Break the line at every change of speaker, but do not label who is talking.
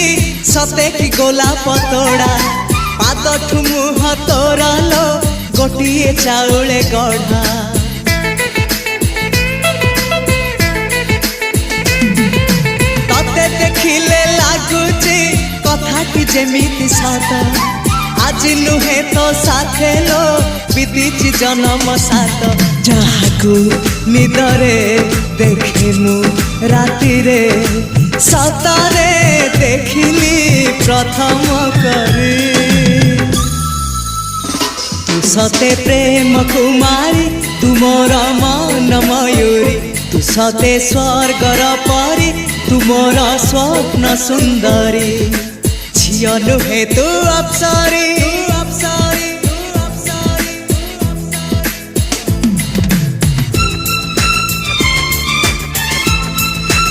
आखि सते कि गोलाप तोड़ा पाद मुह तोर लो गोटे चाउले गढ़ा तते देखिले लगुची कथाटी जेमिति सत आज नुहे तो साथे लो बीतीची जन्म सात जहाकू निदरे देखे मु राति रे सतरे देखिली प्रथम करी तू सते प्रेम कुमारी तू मोर मन मयूरी तू सते स्वर्गर परी तू मोर स्वप्न सुंदरी झियो नुहे तू अप्सरी।